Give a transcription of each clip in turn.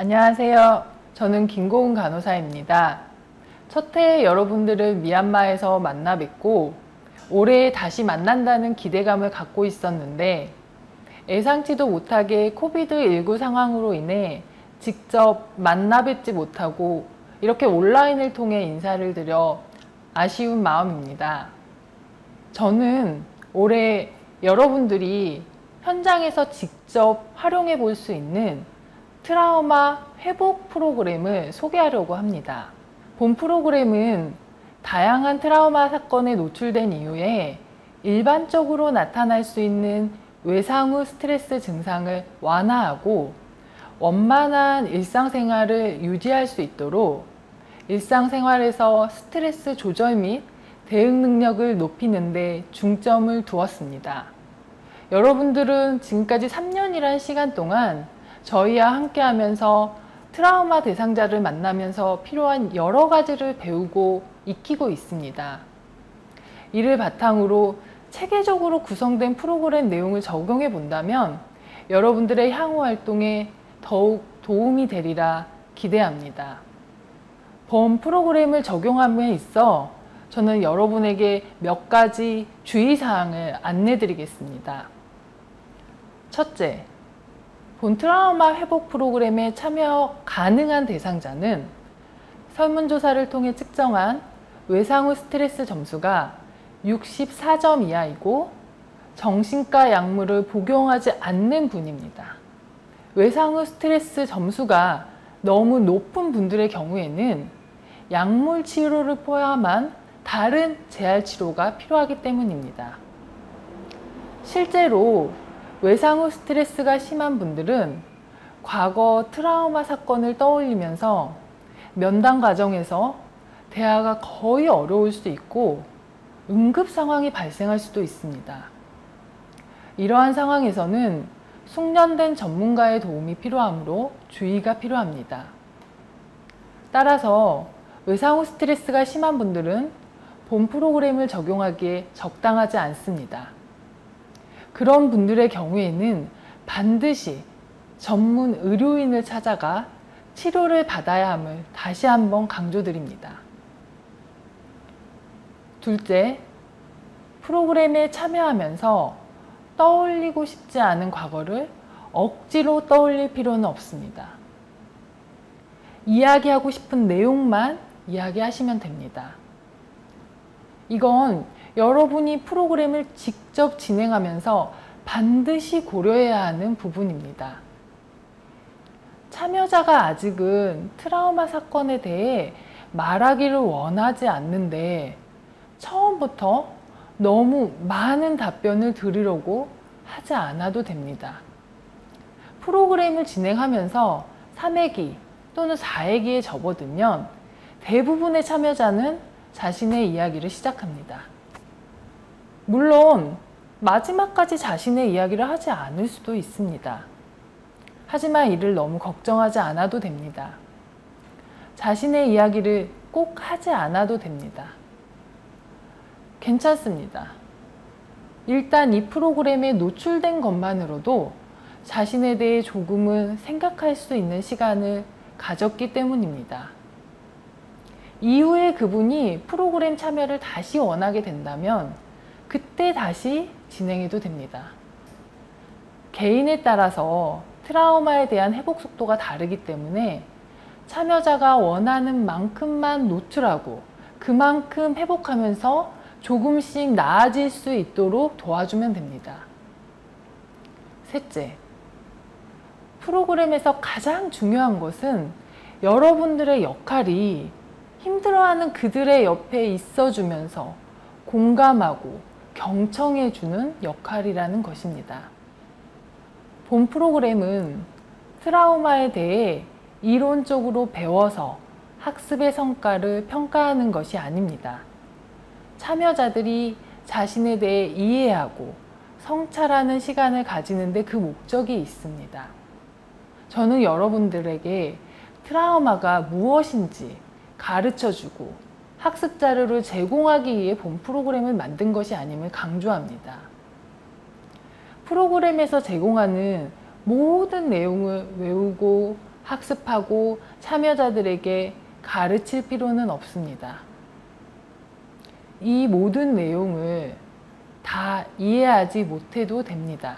안녕하세요. 저는 김고은 간호사입니다. 첫 해에 여러분들을 미얀마에서 만나 뵙고 올해 다시 만난다는 기대감을 갖고 있었는데 예상치도 못하게 코비드19 상황으로 인해 직접 만나 뵙지 못하고 이렇게 온라인을 통해 인사를 드려 아쉬운 마음입니다. 저는 올해 여러분들이 현장에서 직접 활용해 볼 수 있는 트라우마 회복 프로그램을 소개하려고 합니다. 본 프로그램은 다양한 트라우마 사건에 노출된 이후에 일반적으로 나타날 수 있는 외상 후 스트레스 증상을 완화하고 원만한 일상생활을 유지할 수 있도록 일상생활에서 스트레스 조절 및 대응 능력을 높이는 데 중점을 두었습니다. 여러분들은 지금까지 3년이란 시간 동안 저희와 함께 하면서 트라우마 대상자를 만나면서 필요한 여러 가지를 배우고 익히고 있습니다. 이를 바탕으로 체계적으로 구성된 프로그램 내용을 적용해 본다면 여러분들의 향후 활동에 더욱 도움이 되리라 기대합니다. 본 프로그램을 적용함에 있어 저는 여러분에게 몇 가지 주의사항을 안내 드리겠습니다. 첫째, 본 트라우마 회복 프로그램에 참여 가능한 대상자는 설문조사를 통해 측정한 외상 후 스트레스 점수가 64점 이하이고 정신과 약물을 복용하지 않는 분입니다. 외상 후 스트레스 점수가 너무 높은 분들의 경우에는 약물 치료를 포함한 다른 재활 치료가 필요하기 때문입니다. 실제로 외상 후 스트레스가 심한 분들은 과거 트라우마 사건을 떠올리면서 면담 과정에서 대화가 거의 어려울 수 있고 응급 상황이 발생할 수도 있습니다. 이러한 상황에서는 숙련된 전문가의 도움이 필요하므로 주의가 필요합니다. 따라서 외상 후 스트레스가 심한 분들은 본 프로그램을 적용하기에 적당하지 않습니다. 그런 분들의 경우에는 반드시 전문 의료인을 찾아가 치료를 받아야 함을 다시 한번 강조드립니다. 둘째, 프로그램에 참여하면서 떠올리고 싶지 않은 과거를 억지로 떠올릴 필요는 없습니다. 이야기하고 싶은 내용만 이야기하시면 됩니다. 이건 여러분이 프로그램을 직접 진행하면서 반드시 고려해야 하는 부분입니다. 참여자가 아직은 트라우마 사건에 대해 말하기를 원하지 않는데 처음부터 너무 많은 답변을 들으려고 하지 않아도 됩니다. 프로그램을 진행하면서 3회기 또는 4회기에 접어들면 대부분의 참여자는 자신의 이야기를 시작합니다. 물론 마지막까지 자신의 이야기를 하지 않을 수도 있습니다. 하지만 이를 너무 걱정하지 않아도 됩니다. 자신의 이야기를 꼭 하지 않아도 됩니다. 괜찮습니다. 일단 이 프로그램에 노출된 것만으로도 자신에 대해 조금은 생각할 수 있는 시간을 가졌기 때문입니다. 이후에 그분이 프로그램 참여를 다시 원하게 된다면 그때 다시 진행해도 됩니다. 개인에 따라서 트라우마에 대한 회복 속도가 다르기 때문에 참여자가 원하는 만큼만 노출하고 그만큼 회복하면서 조금씩 나아질 수 있도록 도와주면 됩니다. 셋째, 프로그램에서 가장 중요한 것은 여러분들의 역할이 힘들어하는 그들의 옆에 있어주면서 공감하고 경청해주는 역할이라는 것입니다. 본 프로그램은 트라우마에 대해 이론적으로 배워서 학습의 성과를 평가하는 것이 아닙니다. 참여자들이 자신에 대해 이해하고 성찰하는 시간을 가지는 데 그 목적이 있습니다. 저는 여러분들에게 트라우마가 무엇인지 가르쳐주고 학습 자료를 제공하기 위해 본 프로그램을 만든 것이 아님을 강조합니다. 프로그램에서 제공하는 모든 내용을 외우고 학습하고 참여자들에게 가르칠 필요는 없습니다. 이 모든 내용을 다 이해하지 못해도 됩니다.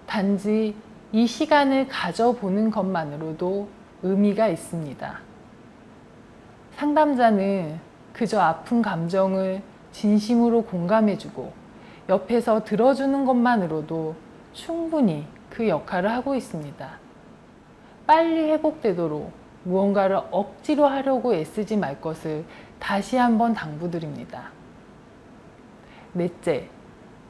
단지 이 시간을 가져보는 것만으로도 의미가 있습니다. 상담자는 그저 아픈 감정을 진심으로 공감해주고 옆에서 들어주는 것만으로도 충분히 그 역할을 하고 있습니다. 빨리 회복되도록 무언가를 억지로 하려고 애쓰지 말 것을 다시 한번 당부드립니다. 넷째,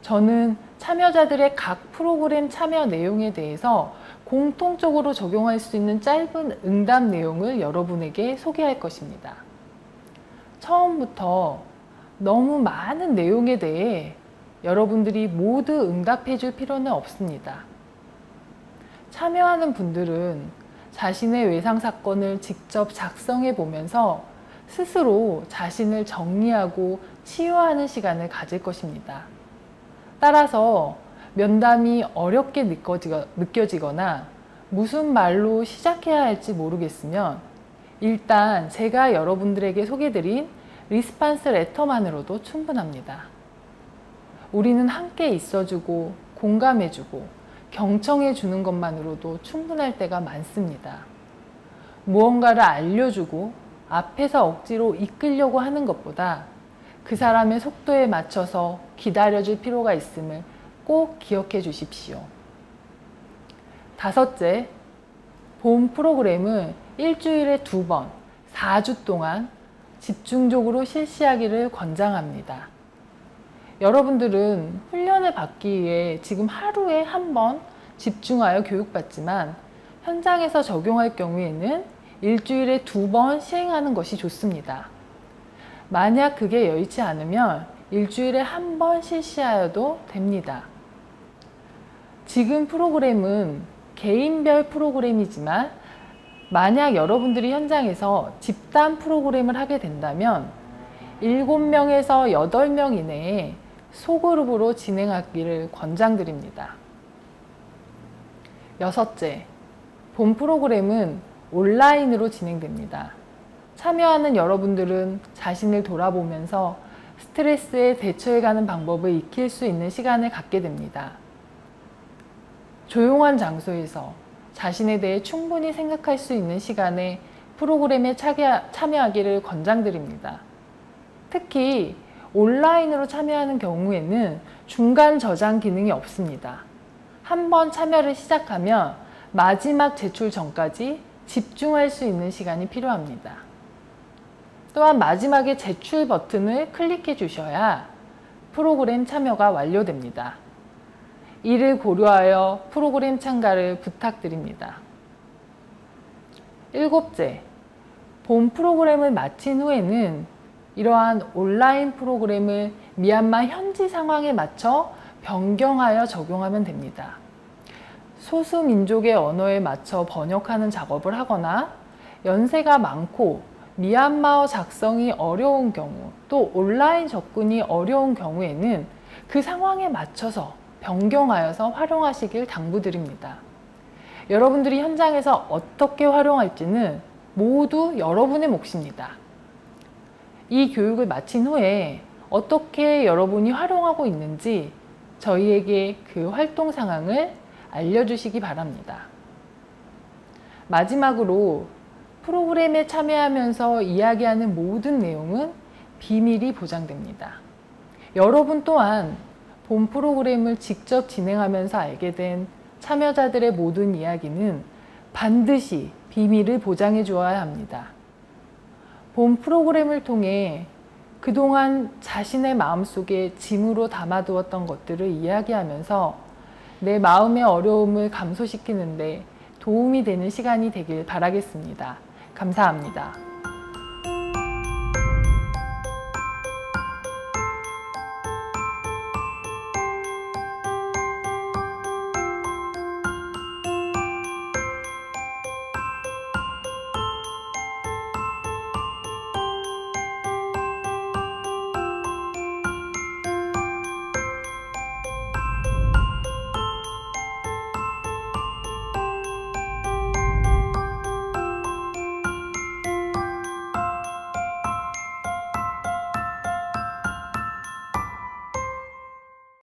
저는 참여자들의 각 프로그램 참여 내용에 대해서 공통적으로 적용할 수 있는 짧은 응답 내용을 여러분에게 소개할 것입니다. 처음부터 너무 많은 내용에 대해 여러분들이 모두 응답해 줄 필요는 없습니다. 참여하는 분들은 자신의 외상 사건을 직접 작성해 보면서 스스로 자신을 정리하고 치유하는 시간을 가질 것입니다. 따라서 면담이 어렵게 느껴지거나 무슨 말로 시작해야 할지 모르겠으면 일단 제가 여러분들에게 소개드린 리스판스 레터만으로도 충분합니다. 우리는 함께 있어주고 공감해주고 경청해주는 것만으로도 충분할 때가 많습니다. 무언가를 알려주고 앞에서 억지로 이끌려고 하는 것보다 그 사람의 속도에 맞춰서 기다려줄 필요가 있음을 꼭 기억해 주십시오. 다섯째, 본 프로그램을 일주일에 2번, 4주 동안 집중적으로 실시하기를 권장합니다. 여러분들은 훈련을 받기 위해 지금 하루에 1번 집중하여 교육받지만 현장에서 적용할 경우에는 일주일에 2번 시행하는 것이 좋습니다. 만약 그게 여의치 않으면 일주일에 1번 실시하여도 됩니다. 지금 프로그램은 개인별 프로그램이지만 만약 여러분들이 현장에서 집단 프로그램을 하게 된다면 7명에서 8명 이내에 소그룹으로 진행하기를 권장드립니다. 여섯째, 본 프로그램은 온라인으로 진행됩니다. 참여하는 여러분들은 자신을 돌아보면서 스트레스에 대처해가는 방법을 익힐 수 있는 시간을 갖게 됩니다. 조용한 장소에서 자신에 대해 충분히 생각할 수 있는 시간에 프로그램에 참여하기를 권장드립니다. 특히 온라인으로 참여하는 경우에는 중간 저장 기능이 없습니다. 한번 참여를 시작하면 마지막 제출 전까지 집중할 수 있는 시간이 필요합니다. 또한 마지막에 제출 버튼을 클릭해 주셔야 프로그램 참여가 완료됩니다. 이를 고려하여 프로그램 참가를 부탁드립니다. 일곱째, 본 프로그램을 마친 후에는 이러한 온라인 프로그램을 미얀마 현지 상황에 맞춰 변경하여 적용하면 됩니다. 소수 민족의 언어에 맞춰 번역하는 작업을 하거나 연세가 많고 미얀마어 작성이 어려운 경우 또 온라인 접근이 어려운 경우에는 그 상황에 맞춰서 변경하여서 활용하시길 당부드립니다. 여러분들이 현장에서 어떻게 활용할지는 모두 여러분의 몫입니다. 이 교육을 마친 후에 어떻게 여러분이 활용하고 있는지 저희에게 그 활동 상황을 알려주시기 바랍니다. 마지막으로 프로그램에 참여하면서 이야기하는 모든 내용은 비밀이 보장됩니다. 여러분 또한 본 프로그램을 직접 진행하면서 알게 된 참여자들의 모든 이야기는 반드시 비밀을 보장해 주어야 합니다. 본 프로그램을 통해 그동안 자신의 마음속에 짐으로 담아두었던 것들을 이야기하면서 내 마음의 어려움을 감소시키는데 도움이 되는 시간이 되길 바라겠습니다. 감사합니다.